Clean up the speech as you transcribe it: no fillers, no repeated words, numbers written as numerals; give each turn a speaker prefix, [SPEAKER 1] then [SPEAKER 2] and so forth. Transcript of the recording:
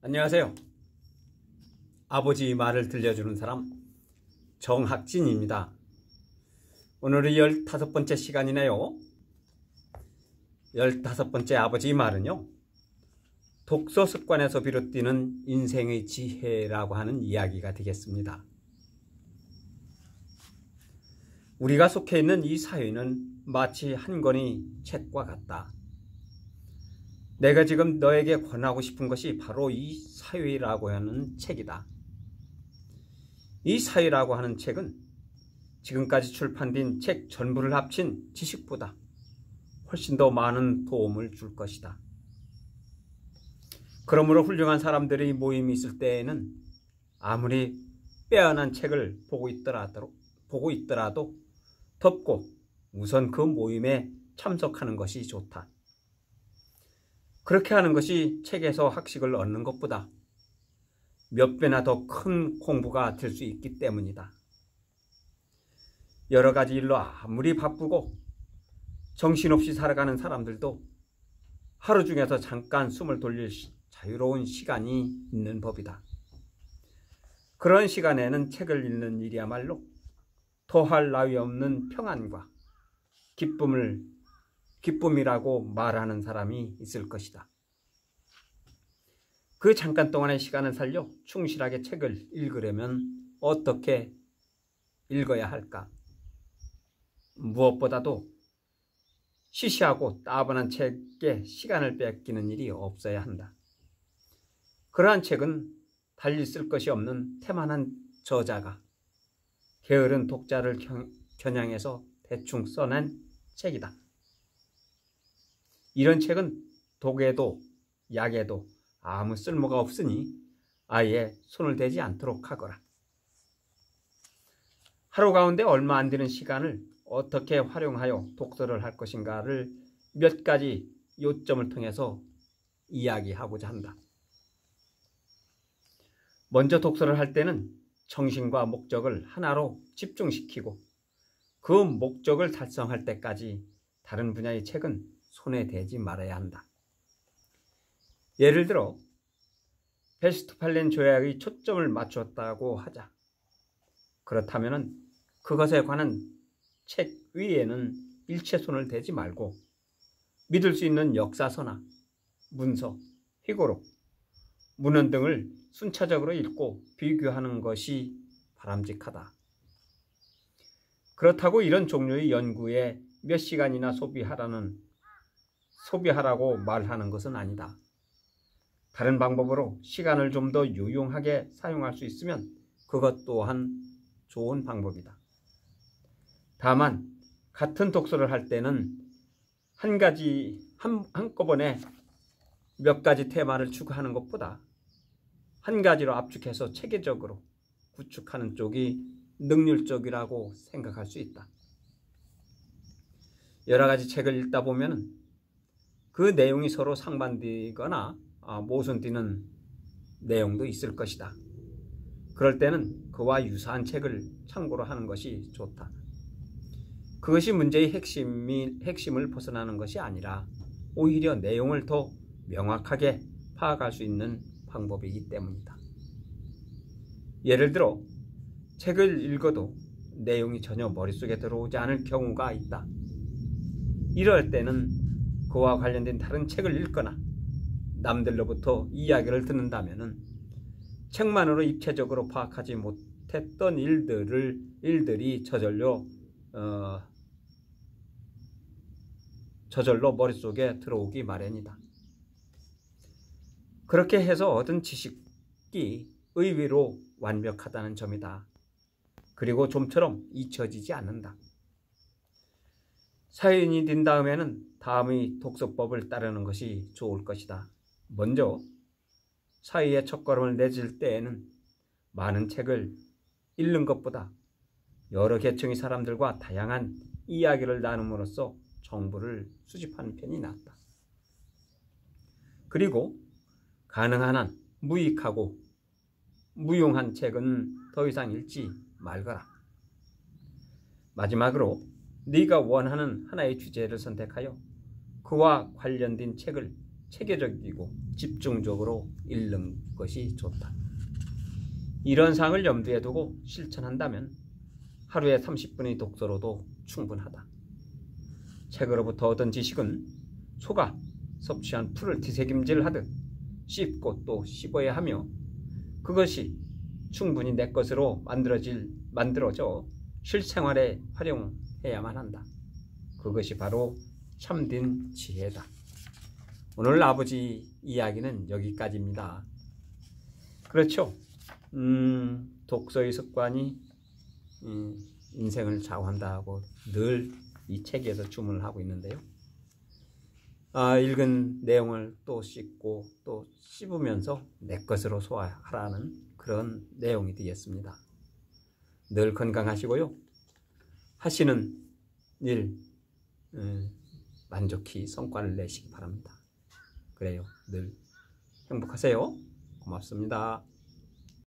[SPEAKER 1] 안녕하세요. 아버지 말을 들려주는 사람 정학진입니다. 오늘이 15번째 시간이네요. 15번째 아버지 말은요, 독서 습관에서 비롯되는 인생의 지혜라고 하는 이야기가 되겠습니다. 우리가 속해 있는 이 사회는 마치 한 권의 책과 같다. 내가 지금 너에게 권하고 싶은 것이 바로 이 사회라고 하는 책이다. 이 사회라고 하는 책은 지금까지 출판된 책 전부를 합친 지식보다 훨씬 더 많은 도움을 줄 것이다. 그러므로 훌륭한 사람들의 모임이 있을 때에는 아무리 빼어난 책을 보고 있더라도 덮고 우선 그 모임에 참석하는 것이 좋다. 그렇게 하는 것이 책에서 학식을 얻는 것보다 몇 배나 더 큰 공부가 될 수 있기 때문이다. 여러 가지 일로 아무리 바쁘고 정신없이 살아가는 사람들도 하루 중에서 잠깐 숨을 돌릴 자유로운 시간이 있는 법이다. 그런 시간에는 책을 읽는 일이야말로 더할 나위 없는 평안과 기쁨이라고 말하는 사람이 있을 것이다. 그 잠깐 동안의 시간을 살려 충실하게 책을 읽으려면 어떻게 읽어야 할까? 무엇보다도 시시하고 따분한 책에 시간을 뺏기는 일이 없어야 한다. 그러한 책은 달리 쓸 것이 없는 태만한 저자가 게으른 독자를 겨냥해서 대충 써낸 책이다. 이런 책은 독에도 약에도 아무 쓸모가 없으니 아예 손을 대지 않도록 하거라. 하루 가운데 얼마 안 되는 시간을 어떻게 활용하여 독서를 할 것인가를 몇 가지 요점을 통해서 이야기하고자 한다. 먼저 독서를 할 때는 정신과 목적을 하나로 집중시키고 그 목적을 달성할 때까지 다른 분야의 책은 손에 대지 말아야 한다. 예를 들어 베스트팔렌 조약의 초점을 맞추었다고 하자. 그렇다면 그것에 관한 책 위에는 일체 손을 대지 말고 믿을 수 있는 역사서나 문서, 회고록, 문헌 등을 순차적으로 읽고 비교하는 것이 바람직하다. 그렇다고 이런 종류의 연구에 몇 시간이나 소비하라고 말하는 것은 아니다. 다른 방법으로 시간을 좀 더 유용하게 사용할 수 있으면 그것 또한 좋은 방법이다. 다만 같은 독서를 할 때는 한꺼번에 몇 가지 테마를 추구하는 것보다 한 가지로 압축해서 체계적으로 구축하는 쪽이 능률적이라고 생각할 수 있다. 여러 가지 책을 읽다 보면 그 내용이 서로 상반되거나 모순되는 내용도 있을 것이다. 그럴 때는 그와 유사한 책을 참고로 하는 것이 좋다. 그것이 문제의 핵심을 벗어나는 것이 아니라 오히려 내용을 더 명확하게 파악할 수 있는 방법이기 때문이다. 예를 들어 책을 읽어도 내용이 전혀 머릿속에 들어오지 않을 경우가 있다. 이럴 때는 그와 관련된 다른 책을 읽거나 남들로부터 이야기를 듣는다면 책만으로 입체적으로 파악하지 못했던 일들이 저절로 머릿속에 들어오기 마련이다. 그렇게 해서 얻은 지식이 의외로 완벽하다는 점이다. 그리고 좀처럼 잊혀지지 않는다. 사연이 된 다음에는 다음의 독서법을 따르는 것이 좋을 것이다. 먼저 사회의 첫걸음을 내질 때에는 많은 책을 읽는 것보다 여러 계층의 사람들과 다양한 이야기를 나눔으로써 정보를 수집하는 편이 낫다. 그리고 가능한 한 무익하고 무용한 책은 더 이상 읽지 말거라. 마지막으로 네가 원하는 하나의 주제를 선택하여 그와 관련된 책을 체계적이고 집중적으로 읽는 것이 좋다. 이런 사항을 염두에 두고 실천한다면 하루에 30분의 독서로도 충분하다. 책으로부터 얻은 지식은 소가 섭취한 풀을 뒤새김질하듯 씹고 또 씹어야 하며 그것이 충분히 내 것으로 만들어져 실생활에 활용해야만 한다. 그것이 바로 참된 지혜다. 오늘 아버지 이야기는 여기까지입니다. 그렇죠. 독서의 습관이 인생을 좌우한다고 늘 이 책에서 주문을 하고 있는데요. 읽은 내용을 또 씹고 또 씹으면서 내 것으로 소화하라는 그런 내용이 되겠습니다. 늘 건강하시고요. 하시는 일 만족히 성과를 내시기 바랍니다. 그래요. 늘 행복하세요. 고맙습니다.